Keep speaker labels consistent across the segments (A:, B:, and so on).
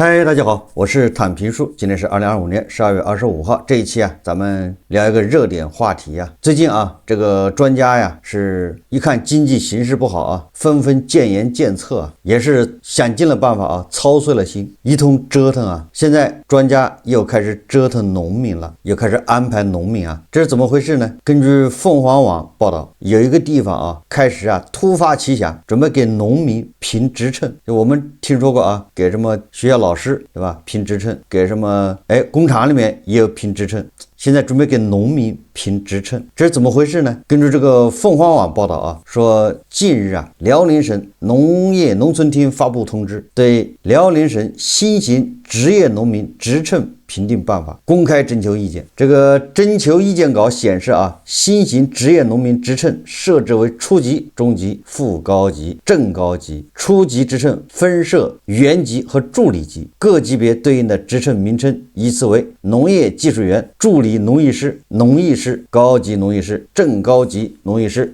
A: 嗨，大家好，我是坦平叔。今天是2025年12月25号。这一期咱们聊一个热点话题最近这个专家是一看经濟形勢不好紛紛建言建策也是想盡了辦法操碎了心，一通折騰現在專家又開始折騰農民了，又開始安排農民這是怎麼回事呢？根據鳳凰網報道，有一個地方開始突發奇想，準備給農民評職稱。就我們聽說過給什麼學校老師對吧評職稱，給什麼工廠裡面也有評職稱，現在準備給農民評職稱，這是怎麼回事呢？根據這個鳳凰網報道說近日遼寧省農業農村廳發布通知，對遼寧省新型職業農民職稱評定辦法公開徵求意見。這個徵求意見稿顯示新型職業農民職稱設置為初級、中級、副高級、正高級。初級職稱分設員級和助理級，各級別對應的職稱名稱依次為農業技術員、助理農藝師、農藝師、高級農藝師、正高級農藝師。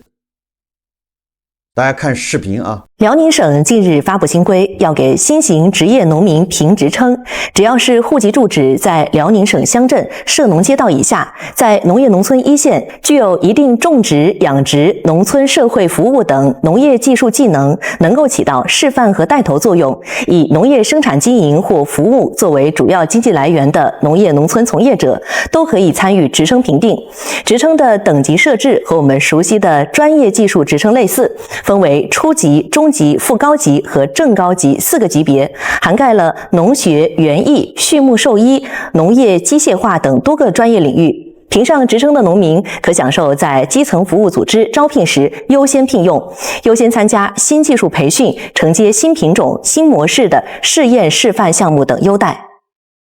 A: 大家看視頻
B: 遼寧省近日發布新規，要給新型職業農民評職稱，只要是戶籍住址在遼寧省鄉鎮涉農街道以下，在農業農村一線具有一定種植、養殖、農村社會服務等農業技術技能，能夠起到示範和帶頭作用，以農業生產經營或服務作為主要經濟來源的農業農村從業者，都可以參與職稱評定。職稱的等級設置和我們熟悉的專業技術職稱類似，分為初級、中級、副高級和正高級4個級別，涵蓋了農學、園藝、畜牧獸醫、農業機械化等多個專業領域。評上職稱的農民可享受在基層服務組織招聘時優先聘用、優先參加新技術培訓、承接新品種、新模式的試驗示範項目等優待。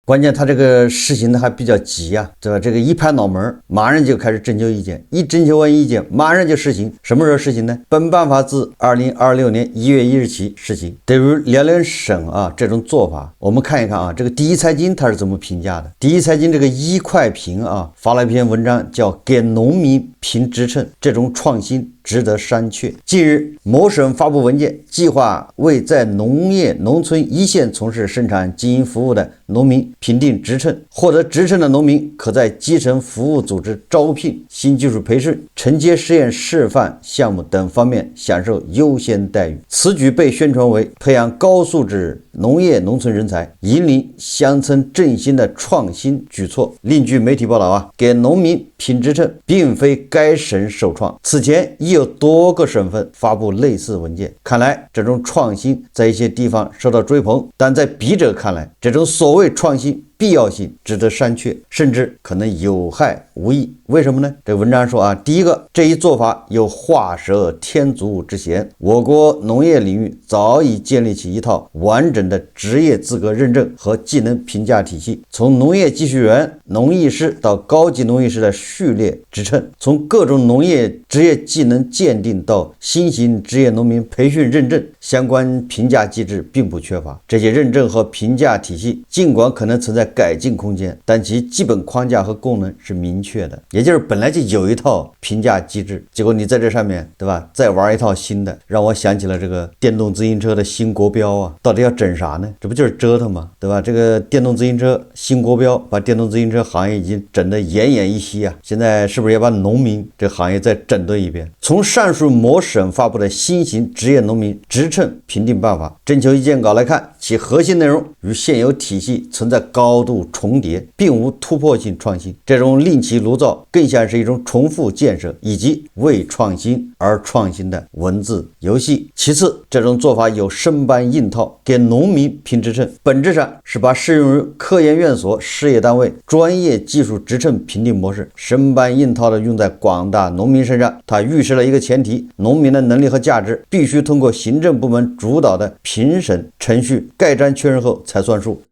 A: 關鍵他這個實行的還比較急對吧？這個一拍腦門馬上就開始徵求意見，一徵求完意見馬上就實行。什麼時候實行呢？本辦法自2026年1月1日起實行。對於遼寧省這種做法，我們看一看這個第一財經它是怎麼評價的。第一財經這個一塊評發了一篇文章，叫給農民評職稱，這種創新值得商榷。近日某省發布文件，計劃為在農業農村一線從事生產經營服務的農民評定職稱，獲得職稱的農民可在基層服務組織招聘、新技術培訓、承接實驗示範項目等方面享受優先待遇。此舉被宣傳為培養高素質農業農村人才、引領鄉村振興的創新舉措。另據媒體報道給農民評職稱並非該省首創，此前已有多個省份發布類似文件。看來這種創新在一些地方受到追捧，但在筆者看來，這種所謂創新必要性值得商榷，甚至可能有害無益。為什麼呢？這文章說第一個，這一做法有畫蛇添足之嫌。我國農業領域早已建立起一套完整的職業資格認證和技能評價體系，從農業技術員、農藝師到高級農藝師的序列職稱，從各種農業職業技能鑑定到新型職業農民培訓認證，相關評價機制並不缺乏。這些認證和評價體系儘管可能存在改進空間，但其基本框架和功能是明確的，也就是本來就有一套評價機制，結果你在這上面對吧再玩一套新的，讓我想起了這個電動自行車的新國標到底要整啥呢？這不就是折騰嗎？對吧？這個電動自行車新國標把電動自行車行業已經整得奄奄一息現在是不是也把農民這行業再整頓一遍？從上述某省發布的新型職業農民職稱評定辦法徵求意見稿來看，其核心內容與現有體系存在高度重疊，並無突破性創新。這種另起爐灶更像是一種重複建設以及為創新而創新的文字遊戲。其次，這種做法有生搬硬套，給農民評職稱，本質上是把適用於科研院所、事業單位專業技術職稱評定模式生搬硬套的用在廣大農民身上。它預示了一個前提：農民的能力和價值必須通過行政部門主導的評審程序蓋章確認後才算數。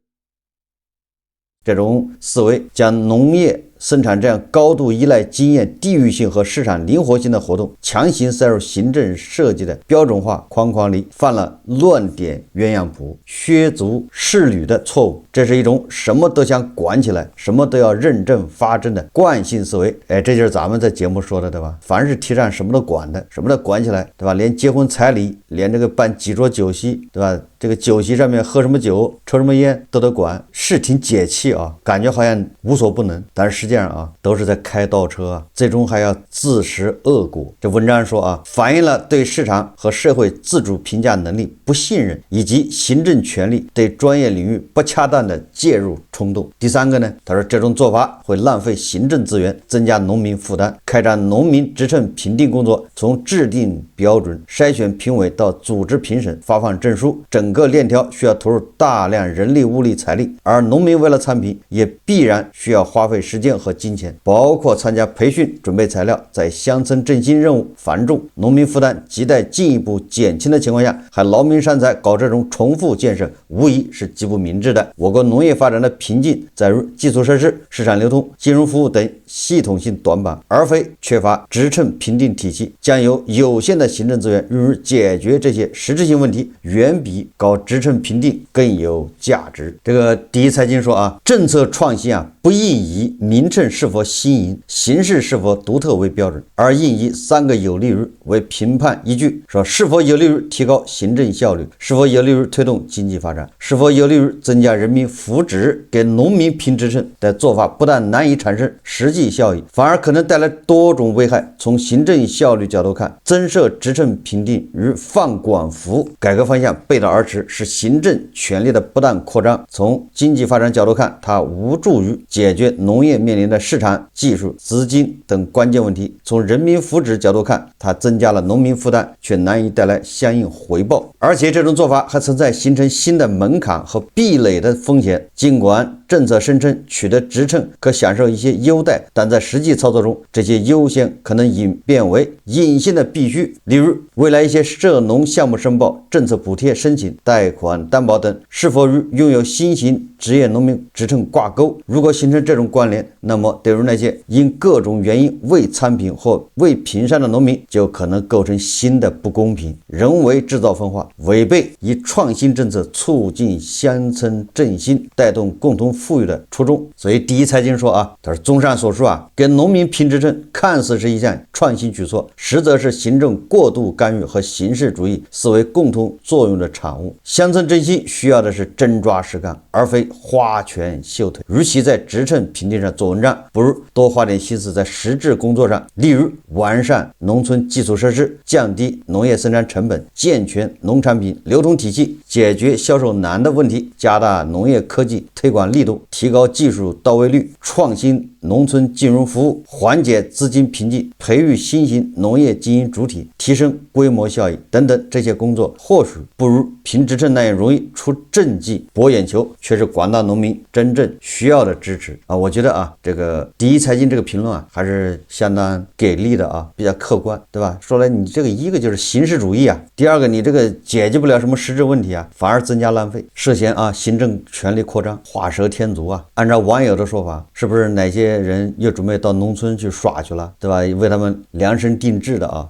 A: 這種思維將農業生產這樣高度依賴經驗、地域性和市場靈活性的活動，強行塞入行政設計的標準化框框裡，犯了亂點鴛鴦譜、削足適履的錯誤。這是一種什麼都想管起來，什麼都要認證發證的慣性思維。這就是咱們在節目說的，對吧？凡是提倡什麼都管的，什麼都管起來，对吧？連結婚彩禮，連這個辦幾桌酒席，對吧？這個酒席上面喝什麼酒、抽什麼煙都得管，是挺解氣啊，感覺好像無所不能，但是實際上啊，都是在開倒車啊，最終還要自食惡果。這文章說啊，反映了對市場和社會自主評價能力不信任，以及行政權力对專業領域不恰當的介入衝動。第三個呢，他說這種做法會浪費行政資源，增加農民負擔。開展農民職稱評定工作，從制定標準、篩選評委到組織評審、發放證書，整個鏈條需要投入大量人力、物力、財力，而農民為了參評，也必然需要花費時間和金錢，包括參加培訓、準備材料，在鄉村振興任務繁重、農民負擔亟待進一步減輕的情況下，還勞民傷財搞這種重複建設，無疑是極不明智的。我國農業發展的瓶頸在於基礎設施、市場流通、金融服務等系統性短板，而非缺乏職稱評定體系。將有限的行政資源用於解決這些實質性問題，遠比搞職稱評定更有價值。這個第一財經說啊，政策創新啊，不应以名稱是否新穎、形式是否獨特為標準，而應以三個有利於為評判依據，說是否有利於提高行政效率，是否有利於推動經濟發展，是否有利於增加人民福祉。給農民評職稱的做法不但難以產生實際效益，反而可能帶來多種危害。從行政效率角度看，增設職稱評定與放管服改革方向背道而馳，是行政權力的不断擴張。從經濟發展角度看，它無助於解決農業面臨的市場、技術、資金等關鍵問題。從人民福祉角度看，它增加了農民負擔，卻難以帶來相應回報。而且這種做法還存在形成新的門檻和壁壘的風險。儘管政策聲稱取得職稱可享受一些優待，但在實際操作中，這些優先可能演變為隱性的必須。例如，未來一些涉農項目申報、政策補貼申請、貸款擔保等，是否與擁有新型職業農民職稱掛鈎？如果形成這種關聯，那麼對於那些因各種原因未參評或未評上的農民，就可能構成新的不公平，人為制造分化，違背以創新政策促進鄉村振興、帶動共同富裕的初衷。所以第一財經說啊，他說綜上所述啊，給農民評職稱看似是一項創新舉措，實則是行政過度干預和形式主義思維共同作用的產物。鄉村振興需要的是真抓實幹，而非花拳繡腿。與其在職稱評定上做文章，不如多花點心思在實質工作上，例如完善農村基礎設施，降低農業生產成本，健全農產品流通體系，解決銷售难的問題，加大農業科技推廣力度，提高技術到位率，創新農村金融服務，緩解資金瓶頸，培育新型農業經營主體，提升規模效益等等，這些工作或許不如評職称那樣容易出政績博眼球，卻是廣大農民真正需要的支持啊！我覺得啊，這個第一財經這個評論啊，還是相當給力的啊，比較客觀，對吧？說來你這個一個就是形式主義啊，第二個你這個解決不了什麼實質問題啊，反而增加浪費，涉嫌啊行政權力擴張，畫蛇添足啊！按照網友的說法，是不是哪些人又準備到農村去耍去了，对吧？为他們量身定制的啊。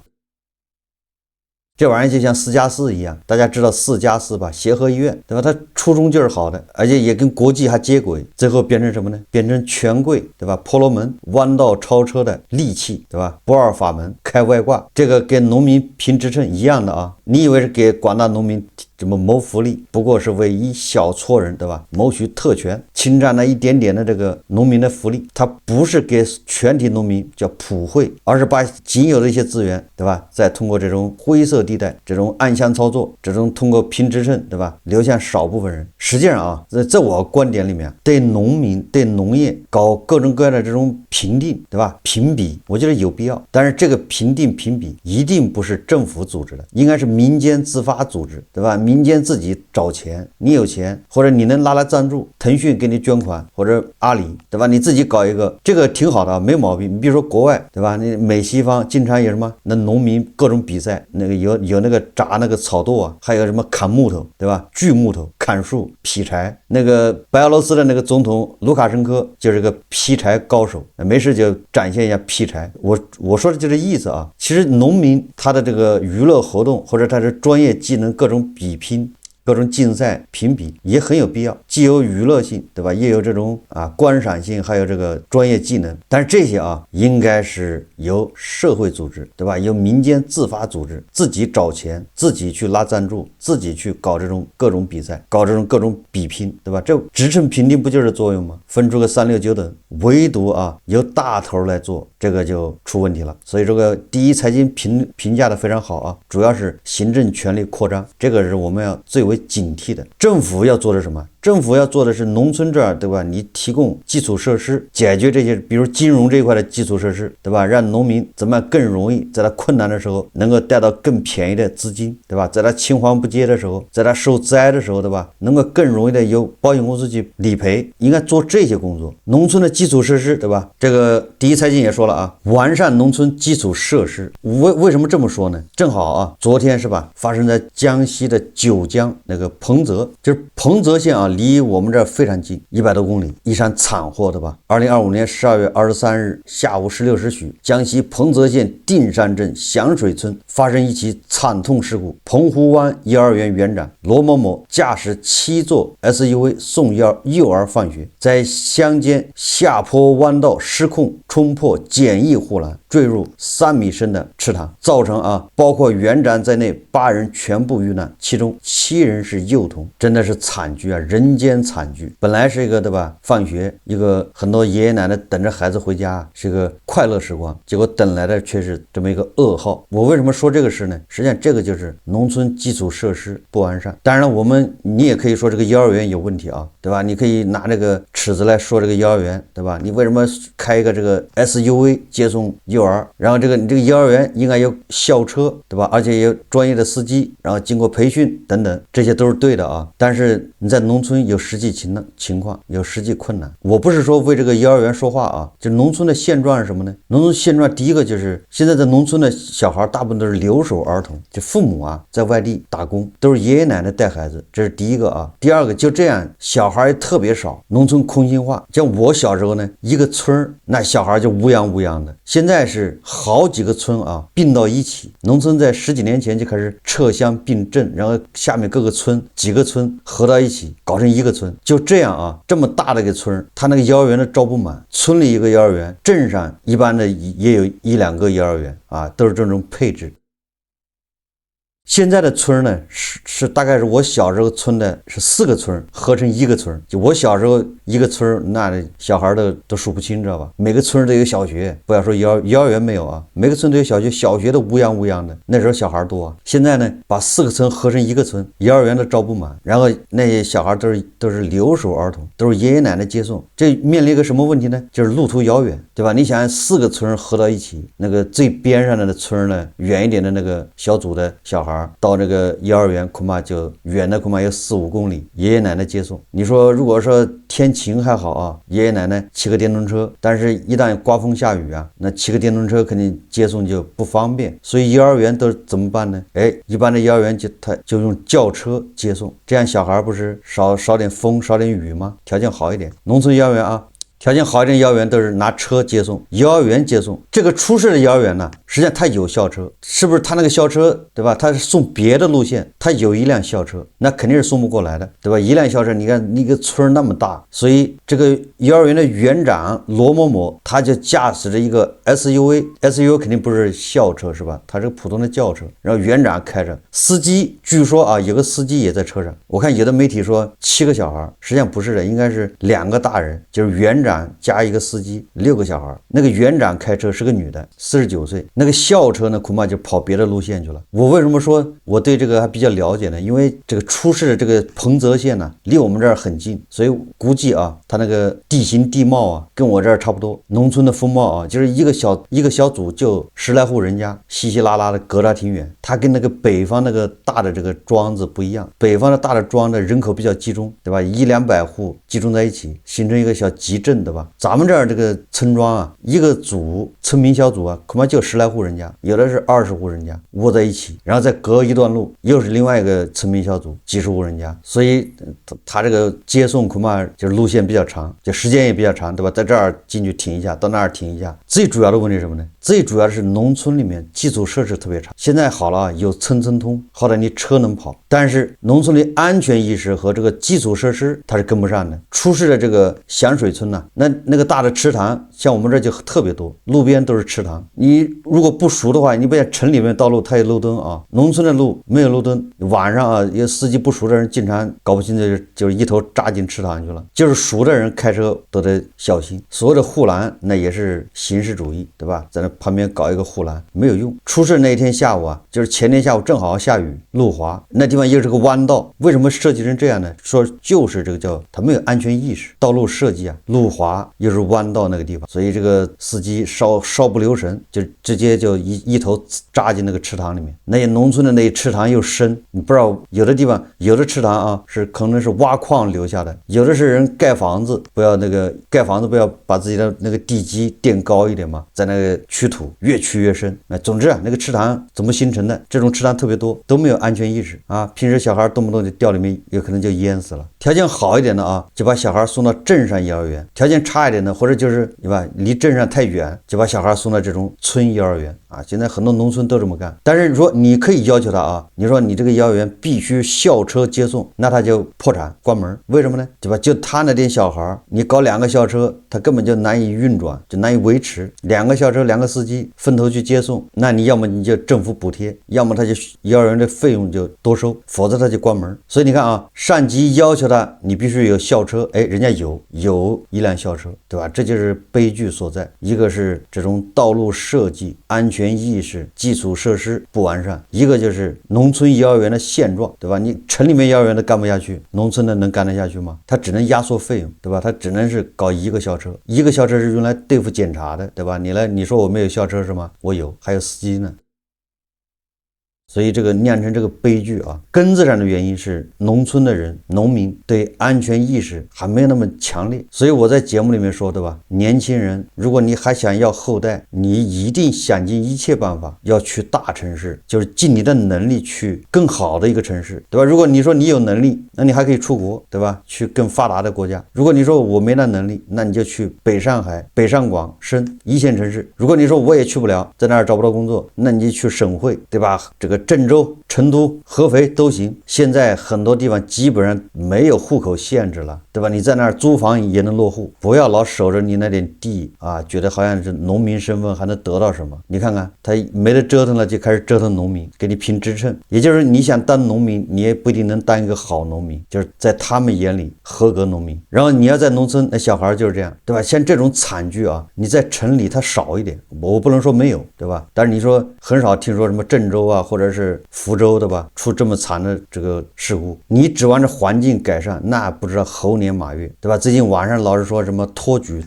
A: 這玩意兒就像4+4一樣，大家知道4+4吧？協和醫院，對吧？它初衷就是好的，而且也跟國際還接軌，最後變成什麼呢？變成權貴，對吧？婆羅門彎道超車的利器，對吧？不二法門開外掛，這個跟農民評職稱一樣的啊！你以為是給廣大農民怎麼謀福利，不過是為一小撮人，對吧？謀取特權，侵占了一點點的這個農民的福利，它不是給全體農民叫普惠，而是把僅有的一些資源，對吧？再通過這種灰色地帶，這種暗箱操作，這種通過評職稱，對吧？留下少部分人。實際上啊，在我觀點裡面，對農民、對農業搞各種各樣的這種評定，對吧？評比，我覺得有必要。但是這個評定評比一定不是政府組織的，應該是民間自發組織，對吧？民民間自己找錢，你有錢或者你能拿來贊助，騰訊給你捐款或者阿里，對吧？你自己搞一个，这个挺好的，没毛病。你比如说国外，对吧？你美西方经常有什么那农民各种比赛，那个有那个铡那个草垛啊，还有什么砍木头，对吧？锯木头、砍树、劈柴。那个白俄罗斯的那个总统卢卡申科就是个劈柴高手，没事就展现一下劈柴。我说的就这意思啊。其實農民他的這個娛樂活動或者他的專業技能各種比拼、各種競賽評比也很有必要，既有娛樂性，對吧？也有這種觀賞性，還有這個專業技能。但是這些應該是由社會組織，對吧？由民間自發組織自己找錢，自己去拉贊助，自己去搞這種各種比賽，搞這種各種比拼，對吧？這職稱評定不就是作用嗎？分出個3、6、9等，唯獨由大頭來做，這個就出問題了。所以這個第一財經評價的非常好主要是行政權力擴張，這個是我們要最為警惕的。政府要做的什麼？政府要做的是農村這兒，對吧？你提供基礎設施，解決這些，比如金融這一塊的基礎設施，對吧？讓農民怎麼樣更容易在他困難的時候能夠貸到更便宜的資金，對吧？在他青黃不接的時候，在他受災的時候，對吧？能夠更容易的由保險公司去理賠，應該做這些工作。農村的基礎設施，對吧？這個第一財經也說了完善農村基礎設施。為什麼這麼說呢？正好昨天是吧？發生在江西的九江那個彭澤，就是彭澤縣離我們這兒非常近，100多公里，一場慘禍，對吧？2025年12月23日下午16時許，江西彭澤縣定山鎮響水村發生一起慘痛事故。澎湖灣幼兒園園長羅某某駕駛7座 SUV 送幼兒放學，在鄉間下坡彎道失控，衝破簡易護欄，墜入3米深的池塘，造成包括園長在內8人全部遇難，其中7人是幼童，真的是慘劇人間慘劇。本來是一個，對吧？放學一個很多爺爺奶奶等着孩子回家，是個快樂時光，結果等來的卻是這麼一個噩耗。我為什麼說這個事呢？實際上這個就是農村基礎設施不完善。當然了，你也可以說這個幼兒園有問題對吧？你可以拿這個尺子來說這個幼兒園，對吧？你為什麼開一個這個 SUV 接送幼兒？然後你這個幼兒園應該有校車，對吧？而且有專業的司機，然後經過培訓等等，這些都是對的但是你在農村有實際情況，有實際困難。我不是說為這個幼兒園說話就農村的現狀是什麼呢？農村現狀第一個就是現在在農村的小孩大部分都是留守兒童，就父母在外地打工，都是爺爺奶奶帶孩子，這是第一個第二個就這樣小孩特別少，農村空心化。像我小時候呢，一個村那小孩就烏泱烏泱的，現在是好幾個村併到一起。農村在10幾年前就開始撤鄉併鎮，然後下面各個村幾個村合到一起搞成一個村，就這樣這麼大的一個村，他那個幼兒園都招不滿，村裡一個幼兒園，鎮上一般的也有1、2個幼兒園都是這種配置。現在的村呢是大概是我小時候村的是4個村合成一個村，就我小時候一個村那小孩都數不清，知道吧？每個村都有小學，不要說幼兒園沒有每個村都有小學，小學都烏泱烏泱的，那時候小孩多現在呢把4個村合成一個村，幼兒園都招不滿，然後那些小孩都是留守兒童，都是爺爺奶奶接送，這面臨一個什麼問題呢？就是路途遙遠，對吧？你想4個村合到一起，那個最邊上的村呢遠一點的那個小組的小孩到這個幼兒園恐怕就遠的恐怕有4、5公里，爺爺奶奶接送。你說如果說天晴還好爺爺奶奶騎個電動車，但是一旦颳風下雨那騎個電動車肯定接送就不方便，所以幼兒園都怎麼辦呢？一般的幼兒園他就用轎車接送，這樣小孩不是少點風少點雨嗎？條件好一點。農村幼兒園條件好一點，幼兒園都是拿車接送，幼兒園接送。這個出事的幼兒園呢，實際上它有校車，是不是？它那個校車，對吧？它是送別的路線，它有一輛校車，那肯定是送不過來的，對吧？一輛校車，你看那個村那麼大，所以這個幼兒園的園長羅某某，他就駕駛着一個 SUV 肯定不是校車，是吧？它是普通的轎車，然後園長開着，司機據說有個司機也在車上。我看有的媒體說7個小孩，實際上不是的，應該是2個大人，就是園長加一個司機，6個小孩。那個園長開車是個女的，49歲。那那個校車呢，恐怕就跑別的路線去了。我為什麼說我對這個還比較了解呢？因為這個出事的這個彭澤縣呢，離我們這兒很近，所以估計啊，它那個地形地貌啊，跟我這兒差不多。農村的風貌啊，就是一個小組就10來戶人家，稀稀拉拉的隔着挺遠。它跟那個北方那個大的這個莊子不一樣，北方的大的莊的人口比較集中，對吧？100-200戶集中在一起，形成一個小集鎮，對吧？咱們這兒這個村莊啊，一個組村民小組啊，恐怕就10來戶人家，有的是20戶人家窩在一起，然後再隔一段路又是另外一個村民小組幾十戶人家，所以他這個接送恐怕就是路線比較長，就時間也比較長，对吧？在這兒進去停一下，到那兒停一下。最主要的問題是什麼呢？最主要的是農村裡面基礎設施特別差。現在好了啊，有村通，好歹你車能跑，但是農村的安全意識和這個基礎設施它是跟不上的。出事的這個響水村呢，那個大的池塘，像我們這就特別多，路邊都是池塘。你如果不熟的話，你不像城裡面道路它有路燈啊，農村的路沒有路燈，晚上啊，有司机不熟的人经常搞不清楚，就是一头扎进池塘去了。就是熟的人開車都得小心。所謂的護欄那也是形式主義，對吧？在那旁邊搞一個護欄沒有用。出事那一天下午啊，就是前天下午正好下雨，路滑，那地方又是個彎道，為什麼設計成這樣呢？說就是這個叫他沒有安全意識，道路設計啊，路滑又是彎道那個地方，所以這個司機稍不留神，就直接就一頭扎進那個池塘裡面。那些農村的那些池塘又深，你不知道有的地方有的池塘啊是可能是挖礦留下的，有的是人蓋房子不要把自己的那個地基墊高一點嘛，在那個取土越取越深。總之啊，那個池塘怎麼形成的？這種池塘特別多，都沒有安全意識啊！平時小孩動不動就掉裡面，有可能就淹死了。條件好一點的啊，就把小孩送到鎮上幼兒園；條件差一點的，或者就是对吧，離鎮上太遠，就把小孩送到這種村幼兒園啊。現在很多農村都這麼幹。但是說你可以要求他啊，你說你這個幼兒園必須校車接送，那他就破產關門。為什麼呢？对吧？就他那點小孩，你搞2個校車，他根本就難以運轉，就難以維持。2個校車2個司機分頭去接送，那你要麼你就政府補貼，要麼他就幼兒園的費用就多收，否則他就關門。所以你看啊，上級要求他你必須有校車，哎，人家有一輛校車，对吧？这就是悲劇所在。一個是這種道路設計、安全意識、基礎設施不完善，一個就是農村幼兒園的現狀，對吧？你城裡面幼兒園都幹不下去，農村的能幹得下去嗎？他只能壓縮費用，對吧？他只能是搞1個校車，一個校車是用來對付檢查的，對吧？你說我沒有校車是嗎？我有，還有司機呢。所以這個釀成這個悲劇啊，根子上的原因是農村的人、農民對安全意識還沒有那麼強烈。所以我在節目裡面說，對吧？年輕人，如果你還想要後代，你一定想盡一切辦法要去大城市，就是盡你的能力去更好的一個城市，對吧？如果你說你有能力，那你還可以出國，对吧？去更發達的國家。如果你說我沒那能力，那你就去北上海、北上廣深1線城市。如果你說我也去不了，在那兒找不到工作，那你就去省會，對吧？這個鄭州、成都、合肥都行。現在很多地方基本上沒有戶口限制了，對吧？你在那兒租房也能落戶，不要老守着你那點地啊，覺得好像是農民身份還能得到什麼。你看看他沒得折騰了，就開始折騰農民，給你評職稱。也就是你想當農民，你也不一定能當一個好農民，就是在他們眼裡合格農民。然後你要在農村，那小孩就是這樣，對吧？像這種慘劇啊，你在城裡它少一點，我不能說沒有，對吧？但是你說很少聽說什麼鄭州啊，或者是福州，對吧？出這麼慘的這個事故，你指望着環境改善，那不知道猴年馬月，對吧？最近網上老是說什麼托舉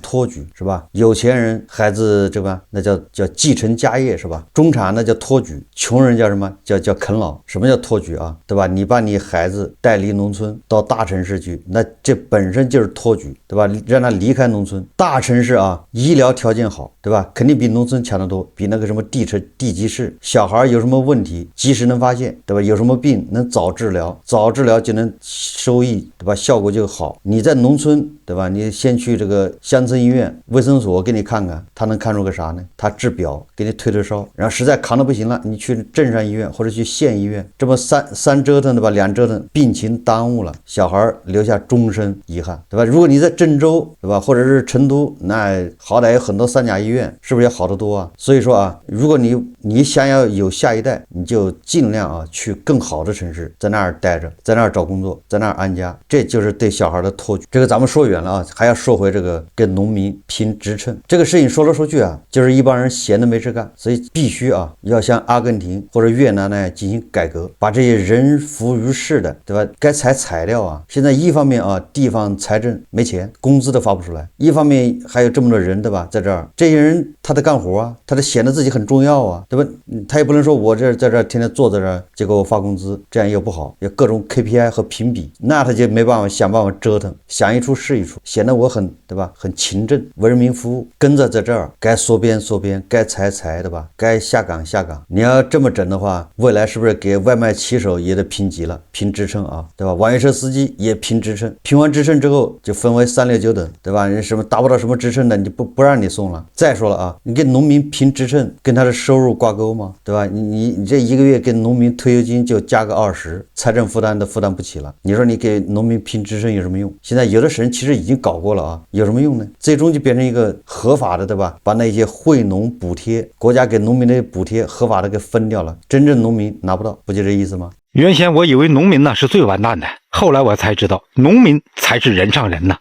A: 是吧？有錢人孩子对吧？那叫繼承家業是吧？中產那叫托舉，窮人叫什麼？叫啃老。什麼叫托舉啊？對吧？你把你孩子帶離農村到大城市去，那這本身就是托舉，對吧？讓他離開農村。大城市啊，醫療條件好，對吧？肯定比農村強得多，比那個什麼地級市，小孩有什麼問題及時能發現，對吧？有什麼病能早治療就能收益，對吧？效果就好。你在農村，对吧？你先去这個鄉村醫院衛生所給你看看，他能看出個啥呢？他治表給你退燒，然後實在扛得不行了，你去鎮上醫院或者去縣醫院，這麼三折騰，對吧？2折騰，病情耽誤了，小孩留下終身遺憾，對吧？如果你在鄭州，對吧？或者是成都，那好歹有很多3甲醫院，是不是也好得多啊？所以說啊，如果你想要有下一代，你就就盡量啊去更好的城市，在那兒待着，在那兒找工作，在那兒安家，這就是對小孩的托舉。這個咱們說遠了啊，還要說回這個跟農民拼職稱這個事情。說來說去啊，就是一幫人閒的沒事幹，所以必須啊要像阿根廷或者越南呢進行改革，把這些人浮於事的，對吧？該裁掉啊。現在一方面啊地方財政沒錢，工資都發不出來，一方面還有這麼多人，对吧？在這兒，這些人他得幹活啊，他得顯得自己很重要啊，對吧？他也不能說我在這天天坐在這兒就給我發工資，這樣又不好，有各種 KPI 和评比，那他就沒辦法想办法折騰，想一出是一出，顯得我很，對吧？很勤政，為人民服務，跟着在這兒該縮編，該裁，對吧？該下崗。你要這麼整的話，未來是不是給外賣騎手也得評級了，評職稱啊，對吧？網約車司機也評職稱，評完職稱之後就分為3、6、9等，對吧？人什麼達不到什麼職稱的，你就不讓你送了。再說了啊，你給農民評職稱跟他的收入掛鈎嗎？對吧？你這一個月給農民退休金就加個20%，財政負擔都負擔不起了。你說你給農民評職稱有什麼用？現在有的省其實已經搞過了啊，有什麼用呢？最終就變成一個合法的，對吧？把那些惠農補貼，國家給農民的補貼合法的給分掉了，真正農民拿不到，不就這意思嗎？
C: 原先我以為農民呢是最完蛋的，後來我才知道農民才是人上人呐。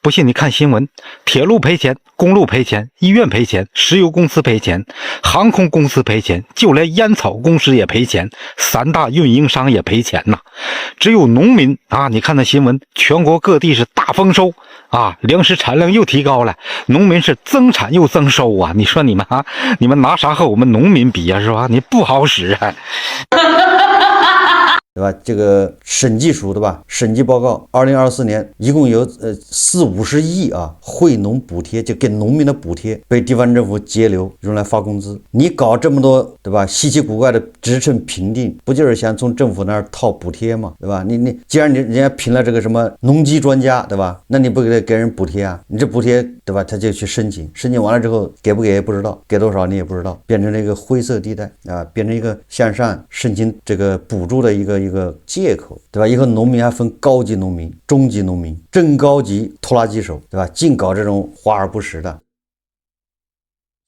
C: 不信你看新聞，鐵路賠錢，公路賠錢，醫院賠錢，石油公司賠錢，航空公司賠錢，就連煙草公司也賠錢，3大運營商也賠錢吶。只有農民啊，你看那新聞，全國各地是大豐收啊，糧食產量又提高了，農民是增產又增收啊。你說你們拿啥和我們農民比啊，是吧？你不好使啊。
A: 对吧？這個審計署，對吧？審計報告，2024年一共有40-50億啊，惠農補貼，就給農民的補貼被地方政府截留，用來發工資。你搞這麼多，對吧？稀奇古怪的職稱評定，不就是想從政府那兒套補貼嗎？對吧？你既然人家評了這個什麼農機專家，對吧？那你不給人補貼啊？你這補貼，對吧？他就去申請完了之後給不給也不知道，給多少你也不知道，變成了一個灰色地帶啊，變成一個向上申請這個補助的一個借口，對吧？以後農民還分高級農民、中級農民、正高級拖拉機手，对吧？净搞這種華而不實的。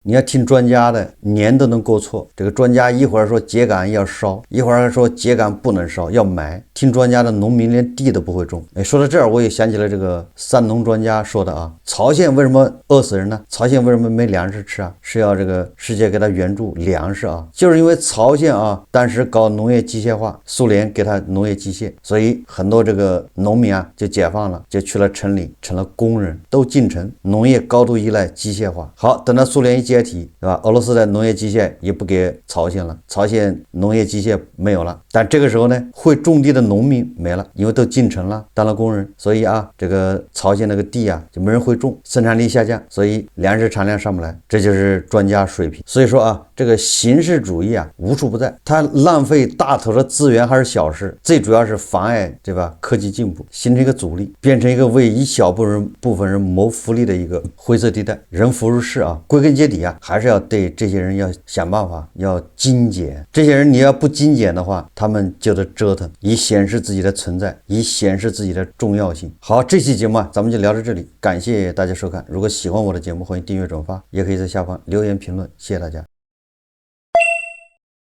A: 你要聽專家的，年都能過錯。這個專家一會兒說秸稈要燒，一會兒說秸稈不能燒，要埋。聽專家的，農民連地都不會種。哎，說到這兒，我也想起了這個三農專家說的啊，朝鮮為什麼餓死人呢？朝鮮為什麼沒糧食吃啊？是要這個世界給他援助糧食啊，就是因為朝鮮啊，當時搞農業機械化，蘇聯給他農業機械，所以很多這個農民啊就解放了，就去了城裡，成了工人，都進城，農業高度依賴機械化。好，等到蘇聯一解體，对吧？俄羅斯的農業機械也不給朝鮮了，朝鮮農業機械沒有了。但這個時候呢，會種地的農民沒了，因為都進城了，當了工人，所以啊，這個朝鮮那個地啊就沒人會種，生產力下降，所以糧食產量上不來，這就是專家水平。所以說啊，這個形式主義啊無處不在，它浪費大頭的資源還是小事，最主要是妨礙，對吧？科技進步，形成一個阻力，變成一個為一小部分人謀福利的一個灰色地帶，人浮於事啊。歸根結底啊，還是要對這些人要想辦法，要精簡。這些人你要不精簡的話，他們就得折騰，以顯示自己的存在，以顯示自己的重要性。好，這期節目啊，咱們就聊到這裡，感謝大家收看。如果喜歡我的節目，歡迎訂閱轉發，也可以在下方留言評論，謝謝大家。